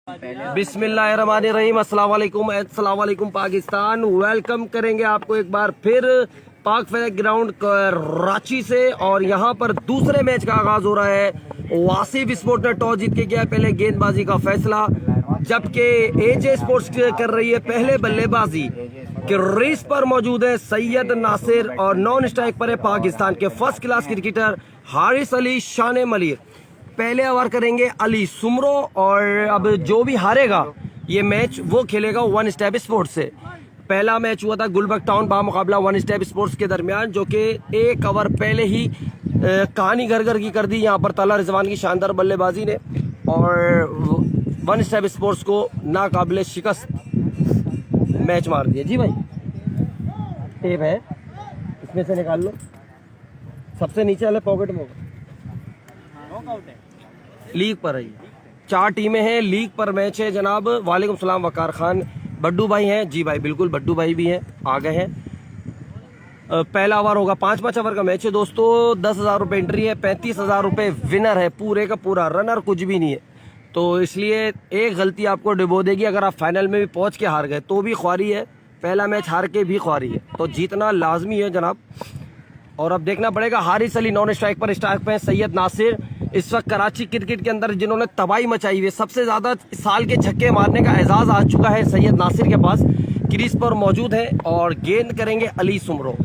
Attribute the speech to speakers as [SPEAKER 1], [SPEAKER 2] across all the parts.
[SPEAKER 1] बिस्मिल्लाहिर्रहमानिर्रहीम। अस्सलाम वालेकुम पाकिस्तान। वेलकम करेंगे आपको एक बार फिर पाक फैग ग्राउंड कराची से। और यहाँ पर दूसरे मैच का आगाज हो रहा है। वासिफ स्पोर्ट ने टॉस जीत के किया पहले गेंदबाजी का फैसला, जबकि एजे स्पोर्ट्स कर रही है पहले बल्लेबाजी। क्रीज पर मौजूद है सैयद नासिर और नॉन स्ट्राइक पर है पाकिस्तान के first class cricketer Haris Ali शान मलिर। पहले ओवर करेंगे अली सुमरो और अब जो भी हारेगा ये मैच वो खेलेगा वन स्टेप स्पोर्ट्स से। पहला मैच हुआ था गुलबर्ग टाउन बा मुकाबला वन स्टेप स्पोर्ट्स के दरमियान, जो कि एक ओवर पहले ही कहानी घर की कर दी यहाँ पर तला रिजवान की शानदार बल्लेबाजी ने, और वन स्टेप स्पोर्ट्स को नाकाबिले शिकस्त मैच मार दिया। जी भाई टेप है, इसमें से निकाल लो, सबसे नीचे वाले पॉकेट में लीग पर है। 4 टीमें हैं, लीग पर मैच है जनाब। वालेकुम सलाम वकार खान। बड्डू भाई हैं? जी भाई बिल्कुल बड्डू भाई भी हैं, आ गए हैं। पहला ओवर होगा, 5 ओवर का मैच है दोस्तों। 10,000 रुपये एंट्री है, 35,000 रुपये विनर है, पूरे का पूरा। रनर कुछ भी नहीं है, तो इसलिए एक गलती आपको डिबो देगी। अगर आप फाइनल में भी पहुंच के हार गए तो भी ख्वारी है, पहला मैच हार के भी ख्वारी है, तो जीतना लाजमी है जनाब। और अब देखना पड़ेगा हारिस अली नॉन स्ट्राइक पर, स्ट्राइक पे सैयद नासिर। इस वक्त कराची क्रिकेट के अंदर जिन्होंने तबाही मचाई हुई, सबसे ज्यादा साल के छक्के मारने का एजाज आ चुका है सैयद नासिर के पास। क्रीज पर मौजूद है और गेंद करेंगे अली सुमरो।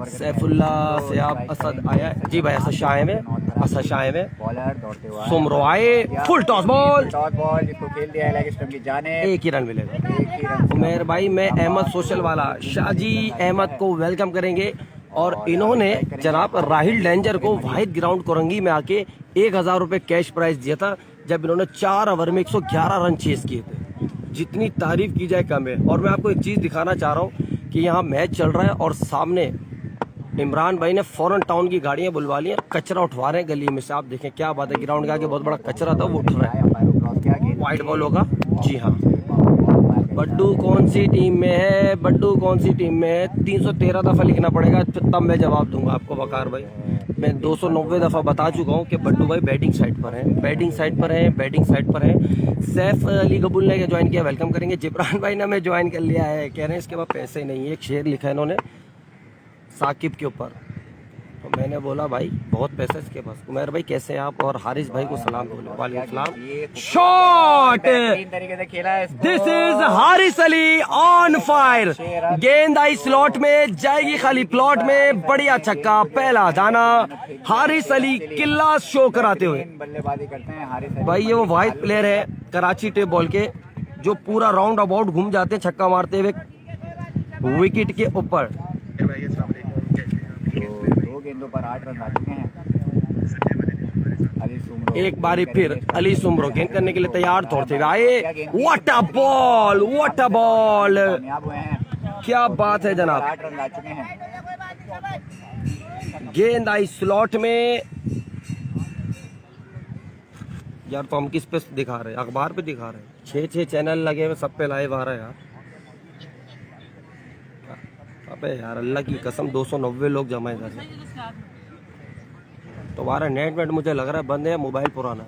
[SPEAKER 1] सैफुल्ला से आप असद आया है? जी भाई असद शाह में, असद शाह में सुमरो आए। फुल टॉस बॉल
[SPEAKER 2] जिसको खेल दिया है स्टंप की जाने,
[SPEAKER 1] एक ही रन मिलेगा। उमेर भाई मैं अहमद सोशल वाला शाहजी अहमद को वेलकम करेंगे। और इन्होंने जनाब राहिल डेंजर को वाहिद ग्राउंड कोरंगी में आके 1,000 रुपये कैश प्राइज दिया था, जब इन्होंने 4 ओवर में 111 रन चेस किए थे। जितनी तारीफ की जाए कम है। और मैं आपको एक चीज दिखाना चाह रहा हूँ कि यहाँ मैच चल रहा है और सामने इमरान भाई ने फौरन टाउन की गाड़ियां बुलवा ली, कचरा उठवा रहे हैं गली में से। आप देखें क्या बात है, ग्राउंड के आगे बहुत बड़ा कचरा था वो उठ रहा है। वाइट बॉल होगा। जी हाँ, बड्डू कौन सी टीम में है, बड्डू कौन सी टीम में है? 313 दफा लिखना पड़ेगा तब मैं जवाब दूंगा आपको वकार भाई। मैं 290 दफा बता चुका हूँ कि बड्डू भाई बैटिंग साइड पर है, बैटिंग साइड पर है, बैटिंग साइड पर है। सैफ अली कबूल ने ज्वाइन किया, वेलकम करेंगे। जिब्रान भाई ने हमें ज्वाइन कर लिया है, कह रहे हैं इसके पास पैसे नहीं है। एक शेर लिखा है इन्होंने साकिब के ऊपर, तो मैंने बोला भाई बहुत पैसा इसके पास। उमर भाई कैसे हैं आप? और हारिस भाई को सलाम बोलो। वालेकुम सलाम। शॉट
[SPEAKER 2] तरीके से खेला है।
[SPEAKER 1] This is Haris Ali on fire. गेंद आई स्लॉट में, जाएगी खाली प्लॉट में। बढ़िया छक्का, पहला दाना। हारिस अली किल्ला शो कराते हुए
[SPEAKER 2] बल्लेबाजी करते हैं हारिस अली
[SPEAKER 1] भाई। ये वो वाहिद प्लेयर है कराची टेप बॉल के जो पूरा राउंड अबाउट घूम जाते हैं छक्का मारते हुए विकेट के ऊपर।
[SPEAKER 2] 2 गेंदों पर 8 रन आ चुके हैं।
[SPEAKER 1] एक बारी फिर अली सुमरो गेंद करने के लिए तैयार दौड़ते हुए आए। What a ball, what a ball, क्या बात है जनाब।
[SPEAKER 2] 8 रन आ चुके हैं।
[SPEAKER 1] गेंद आई स्लॉट में। यार तो हम किस पे दिखा रहे हैं? अखबार पे दिखा रहे हैं। 6 चैनल लगे हुए, सब पे लाइव आ रहा है यार। अबे यार अल्लाह की कसम 290 लोग जमा इधर से। तुम्हारा नेट मुझे लग रहा है बंद है, मोबाइल पुराना।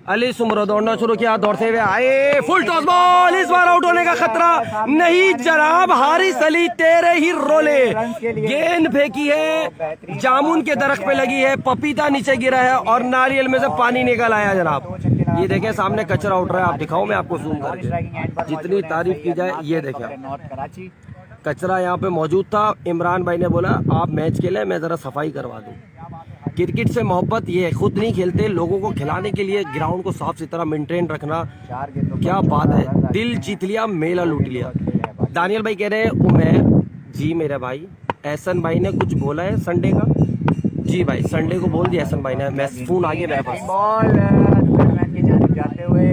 [SPEAKER 1] अली सुमरो दौड़ना शुरू किया, दौड़ते हुए आए। फुल टॉस बॉल, इस बार आउट होने का खतरा नहीं जनाब। हारिस अली तेरे ही रोले। गेंद फेंकी है, जामुन के दरख्त पे लगी है, पपीता नीचे गिरा है और नारियल में से पानी निकल आया जनाब। ये देखें सामने कचरा उठ रहा है, आप दिखाओ मैं आपको जूम करके, जितनी तारीफ की जाए। ये देखें कचरा यहाँ पे मौजूद था। इमरान भाई ने बोला आप मैच खेलें, मैं जरा सफाई करवा दूं। क्रिकेट से मोहब्बत ये है, खुद नहीं खेलते, लोगों को खिलाने के लिए ग्राउंड को साफ सुथरा मेंटेन रखना। क्या बात है, दिल जीत लिया, मेला लूट लिया। दानियल भाई कह रहे हैं उमर जी मेरे भाई। एहसन भाई ने कुछ बोला है संडे का? जी भाई संडे को बोल दिया एहसन भाई ने। मैं फोन आ गया मेरे पास।
[SPEAKER 2] जाते हुए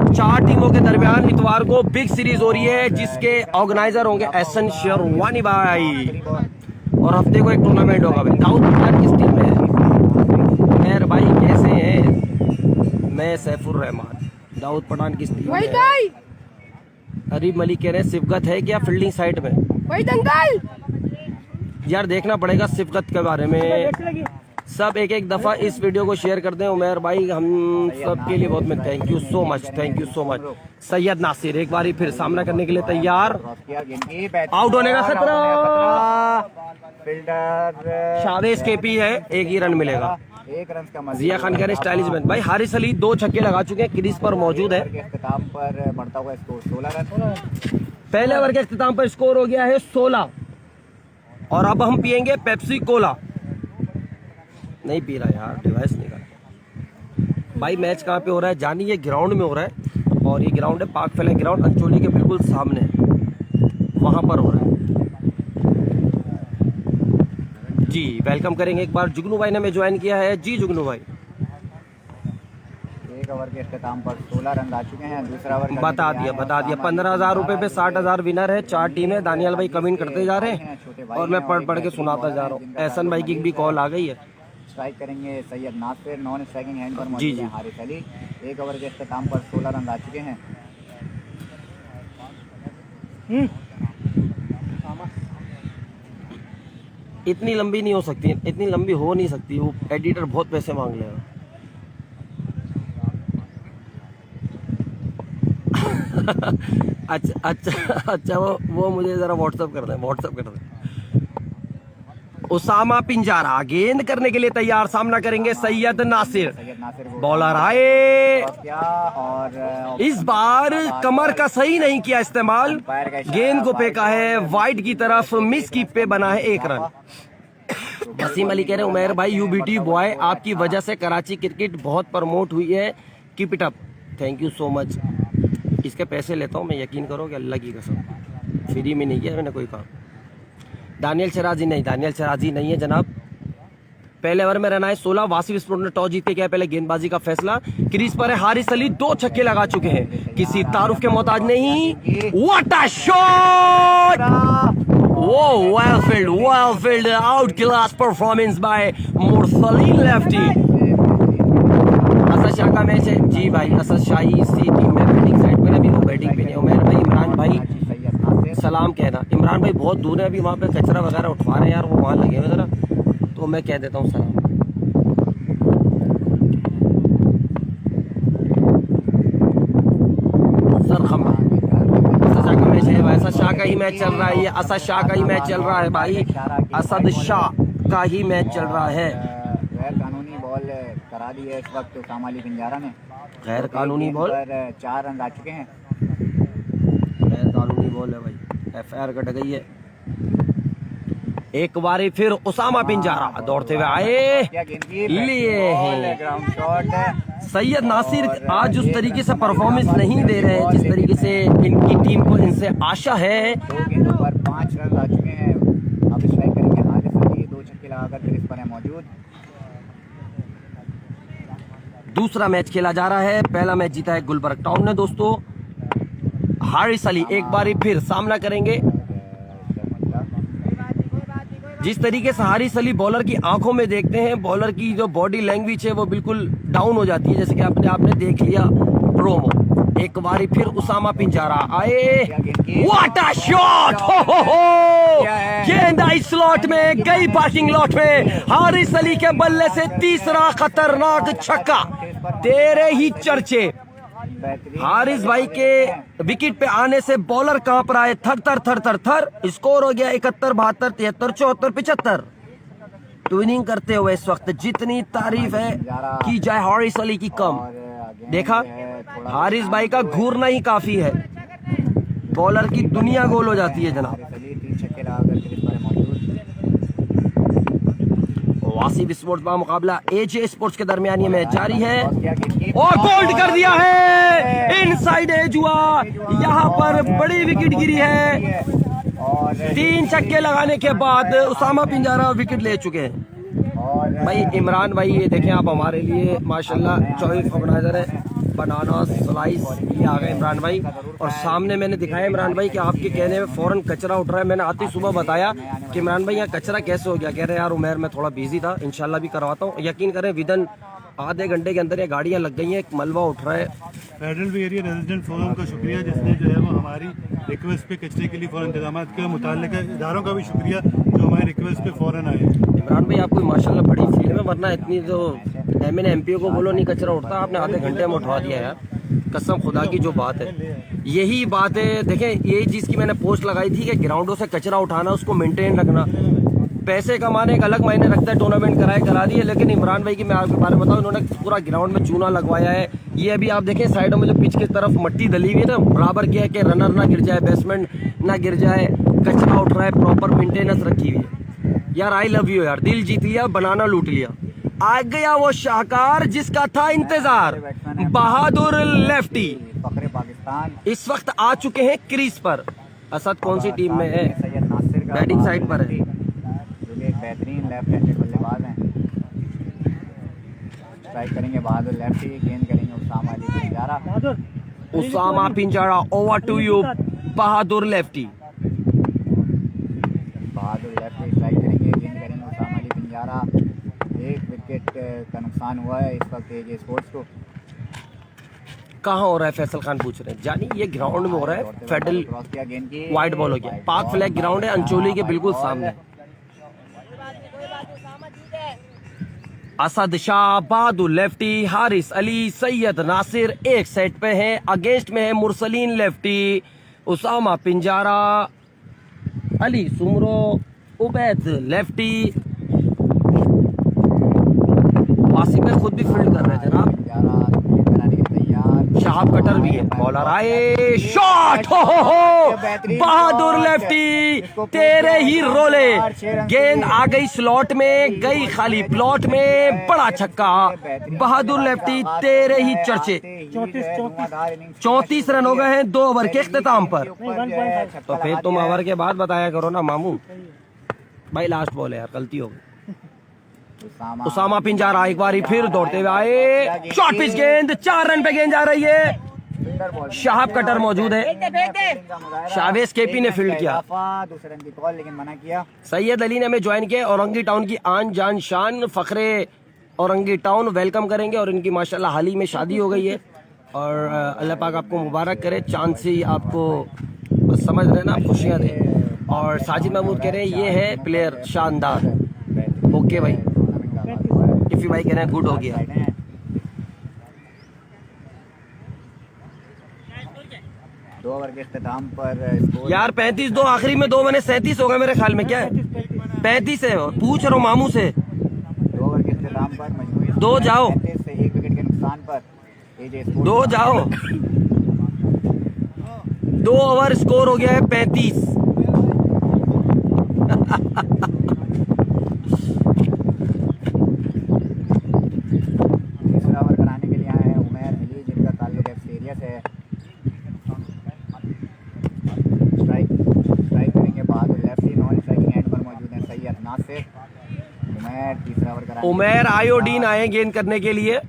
[SPEAKER 1] 4 टीमों के दरमियान इतवार को बिग सीरीज हो रही है, जिसके ऑर्गेनाइजर होंगे एहसन शेरवानी भाई। और हफ्ते को एक टूर्नामेंट होगा भाई। दाऊद पठान किस टीम में है? खैर भाई कैसे हैं? मैं सैफुर रहमान। दाऊद पठान किस टीम में है? अरीब मलिक कह रहे हैं सिफगत है क्या फील्डिंग साइड में? यार देखना पड़ेगा सिफगत के बारे में। सब एक एक दफा इस वीडियो को शेयर कर दें। उमेर भाई हम सब के लिए बहुत में thank you so much, thank you so much. Syed Nasir एक बार फिर सामना करने के लिए तैयार, आउट होने का खतरा,
[SPEAKER 2] फील्डर
[SPEAKER 1] शावेज केपी है, एक ही रन मिलेगा।
[SPEAKER 2] 1 रन का
[SPEAKER 1] जिया खान कह रहे स्टाइलिश मैन। भाई हारिस अली 2 छक्के लगा चुके हैं, क्रीज पर मौजूद है।
[SPEAKER 2] इख्तिताम पर बढ़ता हुआ स्कोर 16 रन।
[SPEAKER 1] पहले ओवर के इख्तिताम पर स्कोर हो गया है 16 और अब हम पियेंगे पेप्सी कोला। नहीं पी रहा यार, डिवाइस निकाल। भाई मैच कहाँ पे हो रहा है जानिए, ग्राउंड में हो रहा है और ये ग्राउंड है पाक फैले ग्राउंड, अंचोली के बिल्कुल सामने, वहां पर हो रहा है जी। वेलकम करेंगे एक बार। जुगनू भाई ने हमें ज्वाइन किया है जी। जुगनू भाई
[SPEAKER 2] 1 ओवर के इख्तिताम पर 16 रन आ चुके हैं। दूसरा ओवर
[SPEAKER 1] बता दिया 15,000 रुपए पे 60,000 विनर है। 4 टीमें, दानियाल भाई कमेंट करते जा रहे हैं और मैं पढ़ पढ़ के सुनाता जा रहा हूँ। एहसन भाई की भी कॉल आ गई है।
[SPEAKER 2] स्ट्राइक करेंगे Syed Nasir, non striking end पर
[SPEAKER 1] जी,
[SPEAKER 2] मौजूद
[SPEAKER 1] जी।
[SPEAKER 2] है हारिस अली। 1 ओवर के इख्तिताम पर 16 रन आ चुके हैं।
[SPEAKER 1] इतनी लंबी नहीं हो सकती, इतनी लंबी हो नहीं सकती, वो एडिटर बहुत पैसे मांग लेगा। अच्छा अच्छा अच्छा, वो मुझे जरा व्हाट्सअप कर दें। उसामा पिंजारा गेंद करने के लिए तैयार, सामना करेंगे सैयद नासिर।
[SPEAKER 2] सैयद नासिर को
[SPEAKER 1] बॉलर आए,
[SPEAKER 2] क्रॉस किया और
[SPEAKER 1] इस बार कमर का सही नहीं किया इस्तेमाल, गेंद को फेंका है वाइड की तरफ, मिस कीप पे बना है 1 रन। वसीम अली कह रहे उमेर भाई यूबीटी बॉय, आपकी वजह से कराची क्रिकेट बहुत प्रमोट हुई है, keep it up. Thank you so much. इसके पैसे लेता हूँ मैं, यकीन करोगे अल्लाह की कसम, फ्री में नहीं किया मैंने कोई काम। दानियल शराजी नहीं है जनाब। पहले ओवर में रन आए 16। वासिफ स्पोर्ट ने टॉस जीत के किया पहले गेंदबाजी का फैसला। क्रीज पर है हारिस अली, 2 छक्के लगा चुके हैं, किसी तारुफ के मोहताज नहीं। What a shot! वो well filled out class performance by Mursaleen lefty. Asad Shah का मैच है जी भाई। असद शाही इसी टीम में बैटिंग साइड पर, अभी वो बैटिंग पे नहीं। उमेर भाई, इमरान भाई सलाम कहना। इमरान भाई बहुत दूर है, अभी वहाँ पे कचरा वगैरह उठवा रहे हैं यार, वो वहाँ लगे हुए जरा, तो मैं कह देता हूँ सलाम। सर खम्बा असद शाह का मैच है, असद शाह का ही मैच चल रहा है, ये असद शाह का ही मैच चल रहा है भाई, असद शाह का ही मैच चल रहा है।
[SPEAKER 2] गैर कानूनी बॉल करा दी है इस वक्त उसामा अली पिंजारा ने।
[SPEAKER 1] गैर कानूनी बॉल,
[SPEAKER 2] 4 रन आ चुके हैं।
[SPEAKER 1] गैर कानूनी बॉल है भाई, FIR कट गई है। एक बारी फिर उसामा पिंजारा दौड़ते हुए आए, लिए हैं।
[SPEAKER 2] Ground shot.
[SPEAKER 1] सैयद नासिर आज उस तरीके से परफॉर्मेंस नहीं दे रहे हैं जिस तरीके से इनकी टीम को इनसे आशा है।
[SPEAKER 2] 2 गेंदों पर 5 रन आ चुके हैं। अब स्ट्राइक करेंगे हारिस अली, 2 छक्के लगाकर क्रीज पर है मौजूद।
[SPEAKER 1] दूसरा मैच खेला जा रहा है, पहला मैच जीता है गुलबर्ग टाउन ने दोस्तों। हारिस अली एक बारी फिर सामना करेंगे। जिस तरीके से हारिस अली बॉलर की आंखों में देखते हैं, बॉलर की जो बॉडी लैंग्वेज है वो बिल्कुल डाउन हो जाती है, जैसे कि आपने देख लिया प्रोमो। एक बारी फिर उसामा पिंजारा आए, व्हाट अ शॉट! हो गेंद आई स्लॉट में, गई बैटिंग लॉट में। हारिस अली के बल्ले से तीसरा खतरनाक छक्का, तेरे ही चर्चे। हारिस भाई के विकेट पे आने से बॉलर कहां पर आए, थर थर थर थर थर। स्कोर हो गया 71, 72, 73, 74, 75। ट्विनिंग करते हुए इस वक्त जितनी तारीफ है की जाए हारिस अली की कम। देखा, हारिस भाई का घूरना ही काफी है, बॉलर की दुनिया गोल हो जाती है जनाब। वासिफ स्पोर्ट्स का मुकाबला AJ स्पोर्ट्स के दरमियान ये मैच जारी है और बोल्ड कर दिया है, इनसाइड एज हुआ, यहाँ पर बड़ी विकेट गिरी है। 3 छक्के लगाने के बाद उसामा पिंजारा विकेट ले चुके हैं। भाई इमरान भाई ये देखें आप, हमारे लिए माशाल्लाह चॉइस ऑर्गेनाइजर है, बनाना स्लाइस ये आ गए इमरान भाई। और सामने मैंने दिखाया इमरान भाई कि आपके कहने में फौरन कचरा उठ रहा है। मैंने आती सुबह बताया कि इमरान भाई यहाँ कचरा कैसे हो गया, कह रहे यार उमेर मैं थोड़ा बिजी था, इंशाल्लाह भी करवाता हूँ। यकीन करें विदिन आधे घंटे के अंदर ये गाड़ियां लग गई हैं, एक मलबा उठ रहा है।
[SPEAKER 3] फेडरल एरिया रेजिडेंट फोरम का शुक्रिया, जिसने जो है वो हमारी रिक्वेस्ट पे कचरे के लिए फ़ौरन इंतजाम के मुताल्लिक़ इदारों का भी शुक्रिया जो हमारी रिक्वेस्ट पे फ़ौरन आए।
[SPEAKER 1] इमरान भाई आपको माशाल्लाह बड़ी फील्ड में, वरना इतनी तो MNMPO को बोलो नहीं कचरा उठता, आपने आधे घंटे में उठवा दिया यार, कसम खुदा की जो बात है। यही बात है, देखें यही चीज़ की मैंने पोस्ट लगाई थी कि ग्राउंडों से कचरा उठाना, उसको मेंटेन रखना, पैसे कमाने एक अलग मायने रखता है, टूर्नामेंट करा दिए, लेकिन इमरान भाई की मैं आपके बारे में बताऊं, इन्होंने पूरा ग्राउंड में चूना लगवाया है। ये अभी आप देखें साइडों में जो पिच की तरफ मट्टी डली हुई है ना, बराबर किया है कि रनर ना गिर जाए, बैट्समैन ना गिर जाए, कचरा उठ रहा है, प्रॉपर मेंटेनेंस रखी हुई है। यार आई लव यू यार, दिल जीत लिया, बनाना लूट लिया। आ गया वो शाहकार जिसका था इंतजार, बहादुर लेफ्टी
[SPEAKER 2] फखरे पाकिस्तान
[SPEAKER 1] इस वक्त आ चुके हैं क्रीज पर। असद कौन सी टीम में है?
[SPEAKER 2] सैयद नासिर का
[SPEAKER 1] बैटिंग साइड पर है।
[SPEAKER 2] जो कि एक बेहतरीन लेफ्ट हैंडेड बल्लेबाज हैं। स्ट्राइक करेंगे बहादुर लेफ्टी, गेंद करेंगे Usama Ali Pinjara.
[SPEAKER 1] Usama Pinjara, over to you Bahadur lefty.
[SPEAKER 2] Bahadur lefty strike करेंगे, गेंद करेंगे उसामा अली पिंजारा। एक विकेट का नुकसान हुआ है इस वक्त एजे स्पोर्ट्स को।
[SPEAKER 1] कहाँ हो रहा है? फैसल खान पूछ रहे हैं। जानी ये ग्राउंड में हो रहा है, फेडरल
[SPEAKER 2] क्रॉस किया, गेंद की
[SPEAKER 1] वाइड बॉल हो गया। पाक फ्लैग ग्राउंड है, अंचोली के बिल्कुल सामने। असद शाह, बहादुर लेफ्टी, हारिस अली, सैयद नासिर एक सेट पे है। अगेंस्ट में है मुरसलीन लेफ्टी, उसामा पिंजारा, अली सुमरो, उबैद लेफ्टी। वासिफ खुद भी फील्ड कर रहे थे जनाब। शहाब कटर भी है, बॉलर आए, शॉट हो बहादुर लेफ्टी, तेरे ही रोले, गेंद आ गई स्लॉट में, गई खाली प्लॉट में, बड़ा छक्का। बहादुर लेफ्टी तेरे ही चर्चे। 34 रन हो गए हैं 2 ओवर के इख्तिताम पर। तो फिर तुम ओवर के बाद बताया करो ना मामू भाई, लास्ट बॉल है यार, गलती हो गई। उसामा पिंजारा एक बारी फिर दौड़ते हुए आए, शॉर्ट पिच गेंद, 4 रन पे गेंद जा रही है। शहाब कटर मौजूद है, शावेज केपी ने फील्ड किया।
[SPEAKER 2] दूसरे रन की कॉल लेकिन मना किया।
[SPEAKER 1] सैयद अली ने हमें ज्वाइन किया। औरंगी टाउन की आन जान शान, फखरे औरंगी टाउन वेलकम करेंगे। और इनकी माशाल्लाह हाल ही में शादी हो गई है, और अल्लाह पाक आपको मुबारक करे, चांद से आपको बस समझ रहे ना, आप खुशियाँ दें। और साजिद महमूद कह रहे हैं ये है प्लेयर शानदार। ओके भाई, टिफी भाई कह रहे हैं गुड हो गया।
[SPEAKER 2] दो ओवर के इख्तिताम पर
[SPEAKER 1] यार 35-2 आखिरी में 2 बने, 37 हो गए मेरे ख्याल में। क्या है 35 है? पूछ रहा हूँ मामू से।
[SPEAKER 2] 2 ओवर के इख्तिताम पर मजमूई
[SPEAKER 1] 2 जाओ,
[SPEAKER 2] 35 से 1 विकेट के नुकसान पर एजे स्पोर्ट्स
[SPEAKER 1] 2 जाओ। 2 ओवर स्कोर हो गया है 35।
[SPEAKER 2] तीसरा ओवर कराने के लिए आए हैं उमैर अली, जिनका ताल्लुक एफ एरिया से है। स्ट्राइक करेंगे बहादुर लेफ्टी, नॉन स्ट्राइकिंग एंड पर मौजूद हैं सैयद नासिर। उमैर तीसरा ओवर कराने
[SPEAKER 1] उमैर आयोडीन आए गेंद करने के लिए।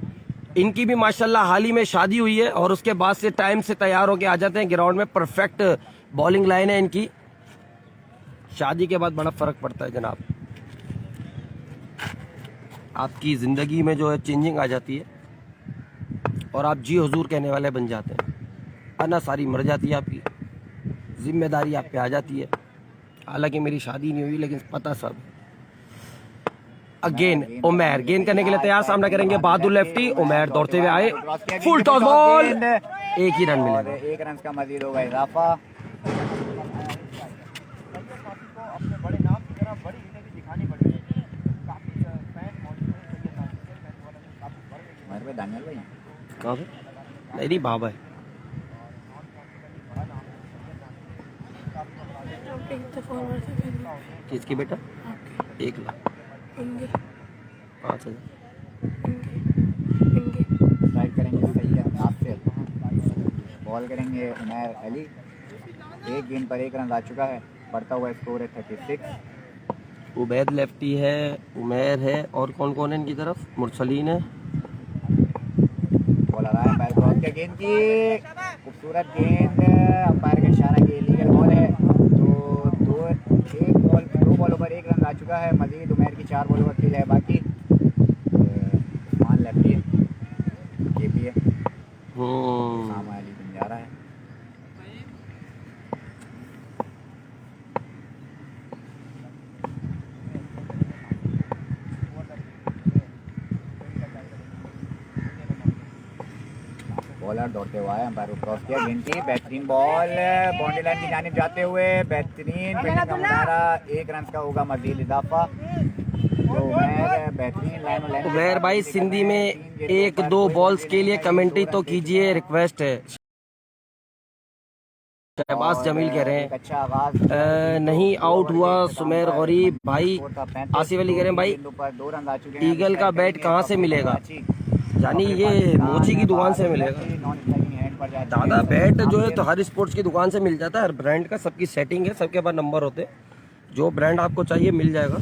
[SPEAKER 1] इनकी भी माशाल्लाह हाल ही में शादी हुई है, और उसके बाद से टाइम से तैयार होके आ जाते हैं ग्राउंड में। परफेक्ट बॉलिंग लाइन है इनकी। शादी के बाद बड़ा फर्क पड़ता है जनाब, आपकी जिंदगी में जो है चेंजिंग आ जाती है, और आप जी हुजूर कहने वाले बन जाते हैं। वरना सारी मर जाती है आपकी जिम्मेदारी, आप पे आ जाती है। हालांकि मेरी शादी नहीं हुई, लेकिन पता सब। अगेन उमैर गेंद करने के लिए तैयार, सामना करेंगे बहादुर लेफ्टी। उमैर दौड़ते हुए आए, फुल टॉस बॉल, एक ही रन मिलेगा।
[SPEAKER 2] 1 रन का मजीद होगा इजाफा। दानियल भाई
[SPEAKER 1] कहाँ पे? नहीं बाबा है। किसकी बेटा? 1 लाख 5,000।
[SPEAKER 2] स्ट्राइक करेंगे सैयद नासिर, बॉल करेंगे उमैर अली। 1 गेंद पर 1 रन आ चुका है, बढ़ता हुआ स्कोर है 36।
[SPEAKER 1] उबैद लेफ्टी है, उमैर है, और कौन कौन है इनकी तरफ? मुरसलीन है।
[SPEAKER 2] बॉल आ रहा है, बैल क्रॉस के गेंद की खूबसूरत गेंद, अंपायर का इशारा के लीगल बॉल है। तो 2 बॉलों पर 1 रन आ चुका है। मजीद उमैर की 4 बॉलों पर खेल है बाकी। उस्मान लेफ्टी है। बॉलर दौड़ते हुए आए, अंपायर को क्रॉस किया, गेंद की बेहतरीन बॉल बाउंड्री लाइन की जानिब जाते हुए बेहतरीन फील्डिंग का मुजाहरा, 1 रन का होगा मजीद इजाफा। तो उमैर बेहतरीन लाइन और लाइन।
[SPEAKER 1] उमैर भाई सिंधी में 1-2 बॉल्स के लिए कमेंट्री तो कीजिए, रिक्वेस्ट है। शहबाज जमील कह रहे हैं
[SPEAKER 2] अच्छा आगाज
[SPEAKER 1] नहीं आउट हुआ सुमेर गरीब भाई। आसिफ अली कह रहे हैं भाई
[SPEAKER 2] 2 रन आ चुके हैं।
[SPEAKER 1] ईगल का बैट कहाँ से मिलेगा, यानी ये मोची की दुकान से मिलेगा। दादा बैट जो है तो हर स्पोर्ट्स की दुकान से मिल जाता है, हर ब्रांड का, सबकी सेटिंग है, सबके पास नंबर होते हैं, जो ब्रांड आपको चाहिए मिल जाएगा।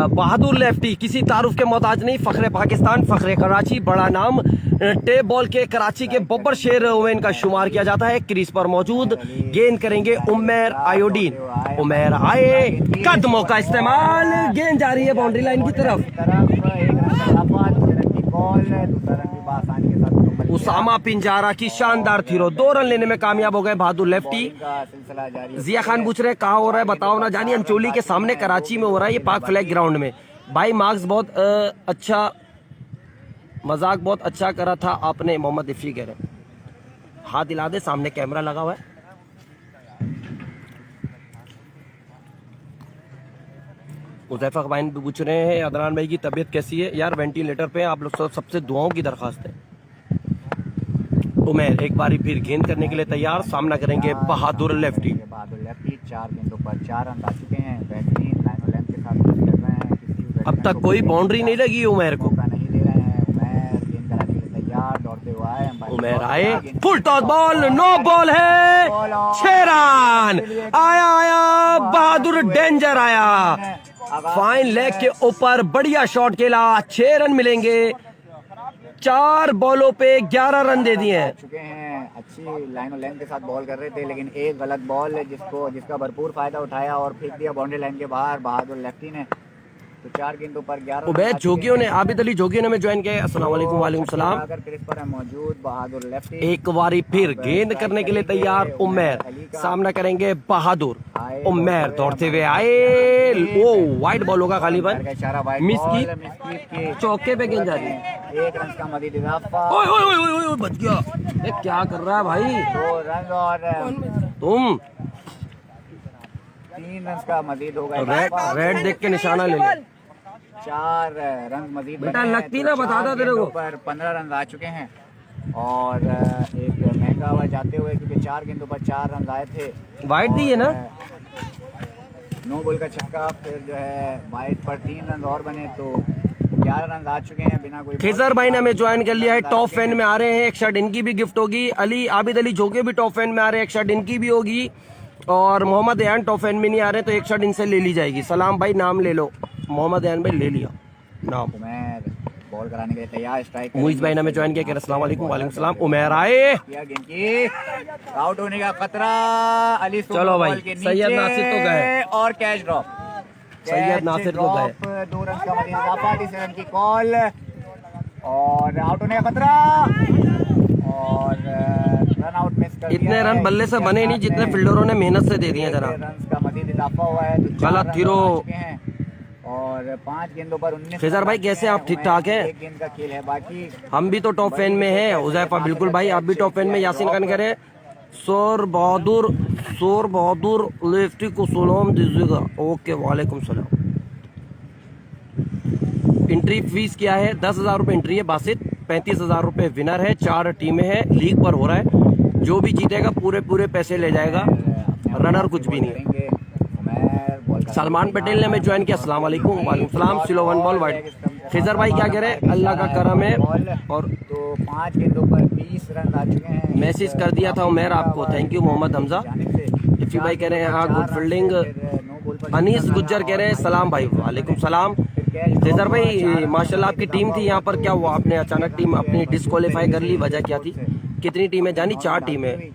[SPEAKER 1] बहादुर लेफ्टी किसी तारुफ के मोहताज नहीं, फखरे पाकिस्तान, फखरे कराची, बड़ा नाम, टेप बॉल के कराची के बब्बर शेर ओवेन का शुमार किया जाता है। क्रीज पर मौजूद, गेंद करेंगे उमैर आयोडीन। उमैर आए, कदमों का इस्तेमाल, गेंद जा रही है बाउंड्री लाइन की तरफ। उसामा पिंजारा की शानदार थ्रो, 2 रन लेने में कामयाब हो गए बहादुर लेफ्टी। जिया खान पूछ रहे कहाँ हो रहा है बताओ ना, जानिए अंचोली के सामने कराची में हो रहा है, ये पाक फ्लैग ग्राउंड में। भाई मार्क्स बहुत अच्छा, मजाक बहुत अच्छा करा था आपने, मोहम्मद इफ्री कह रहे। हाथ दिला दे, सामने कैमरा लगा हुआ है। उज़ैफा भाई भी पूछ रहे हैं अदनान भाई की तबीयत कैसी है। यार वेंटिलेटर पे आप लोग सबसे दुआओं की दरखास्त है। उमैर एक बारी फिर गेंद करने के लिए तैयार, सामना करेंगे बहादुर लेफ्टी।
[SPEAKER 2] 4 गेंदों पर 4 रन आ चुके हैं, बेहतरीन लाइन और लेंथ के साथ खेल रहे हैं।
[SPEAKER 1] अब तक कोई बाउंड्री नहीं लगी उमैर को।
[SPEAKER 2] नहीं दे रहे हैं, उमैर गेंद कराने के लिए तैयार, दौड़ते हुए आए।
[SPEAKER 1] उमैर आए, full toss ball, no ball है, 6 रन आया बहादुर, डेंजर आया, फाइन लेग के ऊपर बढ़िया शॉट खेला, 6 रन मिलेंगे। 4 बॉलों पे 11 रन दे दिए हैं।
[SPEAKER 2] चुके हैं, अच्छी लाइन और लेंथ के साथ बॉल कर रहे थे, लेकिन एक गलत बॉल जिसका भरपूर फायदा उठाया और फेंक दिया बाउंड्री लाइन के बाहर बहादुर लेफ्टी ने। तो 4 गेंदों पर 11
[SPEAKER 1] उबैद जोगियों ने, आबिद अली जोगियों ने में ज्वाइन किया। अस्सलाम वालेकुम। वालेकुम सलाम।
[SPEAKER 2] पर मौजूद बहादुर लेफ्टी
[SPEAKER 1] एक बारी फिर गेंद करने के लिए तैयार उमैर, सामना करेंगे बहादुर। उमैर दौड़ते हुए आए, वो वाइड बॉल होगा गालिबन, मिस की, चौके पे गेंद जा रही है।
[SPEAKER 2] 1 रन का मजीद इजाफा।
[SPEAKER 1] ओए ओए ओए ओए बच गया, ये क्या कर रहा है भाई
[SPEAKER 2] 2 रन और
[SPEAKER 1] तुम।
[SPEAKER 2] 3 रन का मजीद होगा।
[SPEAKER 1] रेड देख के निशाना ले ले।
[SPEAKER 2] 4 रन मजीद
[SPEAKER 1] बेटा लगती ना बताता तेरे को।
[SPEAKER 2] पर 15 रन आ चुके हैं और एक महंगा हुआ जाते हुए, क्योंकि 4 गेंदों पर 4 रन आए थे।
[SPEAKER 1] वाइड दी है ना,
[SPEAKER 2] नो बॉल का छक्का, फिर जो है वाइड पर 3 रन और बने, तो 11 रन आ चुके हैं बिना कोई।
[SPEAKER 1] खिजर भाई ने हमें ज्वाइन कर लिया है, टॉप फैन में आ रहे हैं, एक शर्ट इनकी भी गिफ्ट होगी। अली आबिद अली जोगे भी टॉप फैन में आ रहे हैं, एक शर्ट इनकी भी होगी। और मोहम्मद यान टॉप फैन में नहीं आ रहे, तो एक शर्ट इनसे ले ली जाएगी। सलाम भाई, नाम ले लो, मोहम्मद यान भाई ले लिया नाम।
[SPEAKER 2] उमैर बॉल कराने के लिए तैयार, स्ट्राइक।
[SPEAKER 1] मुइज भाई ने हमें ज्वाइन किया, अस्सलाम वालेकुम। वालेकुम सलाम। उमैर आए,
[SPEAKER 2] आउट होने का खतरा, अली
[SPEAKER 1] चलो भाई, सैयद नासिर तो गए
[SPEAKER 2] और कैच ड्रॉप।
[SPEAKER 1] सैयद नासिर तो गए।
[SPEAKER 2] 2 रन का मजीद इजाफा, 30 रन की कॉल और आउट होने का खतरा और रन आउट मिस कर दिया।
[SPEAKER 1] इतने रन बल्ले से बने नहीं जितने फील्डरों ने मेहनत से दे दिए जरा।
[SPEAKER 2] रन का मजीद इजाफा हुआ है, तो
[SPEAKER 1] गलत थीरो।
[SPEAKER 2] और 5 गेंदों पर 19।
[SPEAKER 1] खिजर भाई कैसे आप, ठीक ठाक हैं?
[SPEAKER 2] 1 गेंद का खेल है बाकी।
[SPEAKER 1] हम भी तो टॉप फैन में हैं। उज़ैफा बिल्कुल भाई, आप भी टॉप फैन में। यासीन खान करे सोर बहादुर लेफ्टी को सलाम दीजिएगा। ओके वालेकुम सलाम। एंट्री फीस क्या है? 10,000 रुपये एंट्री है बासित, 35,000 रुपये विनर है। 4 टीमें हैं, लीग पर हो रहा है, जो भी जीतेगा पूरे पैसे ले जाएगा, रनर कुछ भी नहीं है। सलमान पटेल ने हमें ज्वाइन किया, अस्सलाम वालेकुम। वालेकुम सलाम। सिलो 1 बॉल वाइड। खिजर भाई क्या कह रहे हैं? अल्लाह का करम है। और
[SPEAKER 2] तो 5 गेंदों पर 20 रन आ चुके हैं।
[SPEAKER 1] मैसेज कर दिया था उमैर आपको, थैंक यू मोहम्मद हमजा। इफ़ी भाई कह रहे हैं हाँ गुड फील्डिंग। अनीस गुज्जर कह रहे हैं सलाम भाई। वालेकुम सलाम। खिजर भाई माशाल्लाह आपकी टीम थी यहाँ पर, क्या हुआ आपने अचानक टीम अपनी डिस्क्वालीफाई कर ली, वजह क्या थी? कितनी टीमें जानी? 4 टीमें।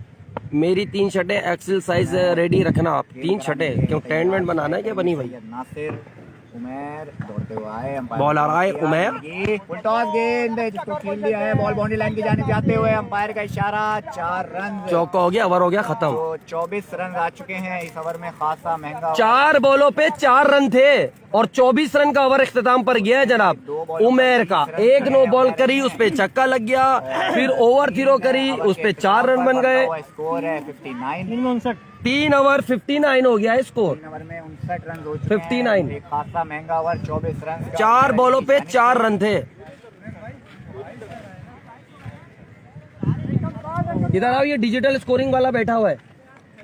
[SPEAKER 1] मेरी 3 शर्टें एक्सेल साइज रेडी रखना आप। 3 शर्टें क्यों, टेंटमेंट बनाना है क्या बनी भाई?
[SPEAKER 2] नासिर उमेर दौड़ते हुए आए, अंपायर
[SPEAKER 1] बॉल आ रहा है, उमेर।
[SPEAKER 2] फुल टॉस गेंद जिसको खेल दिया है, बॉल बाउंड्री लाइन की जाने जाते हुए अंपायर का इशारा, 4 रन।
[SPEAKER 1] चौका हो गया, ओवर हो गया, खत्म।
[SPEAKER 2] तो 24 रन आ चुके हैं इस ओवर में, खासा महंगा।
[SPEAKER 1] 4 बॉलों पे 4 रन थे और 24 रन का ओवर इख्तिताम पर गया है जनाब उमेर का। एक नो बॉल करी, उस पे छक्का लग गया, फिर ओवर थ्रो करी, उस पे 4 रन बन गए।
[SPEAKER 2] स्कोर है 59।
[SPEAKER 1] 3 ओवर 59 हो गया है स्कोर।
[SPEAKER 2] 3 ओवर में 59 रन हो चुके हैं।
[SPEAKER 1] 59।
[SPEAKER 2] एक खासा महंगा ओवर, 24 रन।
[SPEAKER 1] 4 बॉलों पे 4 रन थे। इधर आओ, ये डिजिटल स्कोरिंग वाला बैठा हुआ है।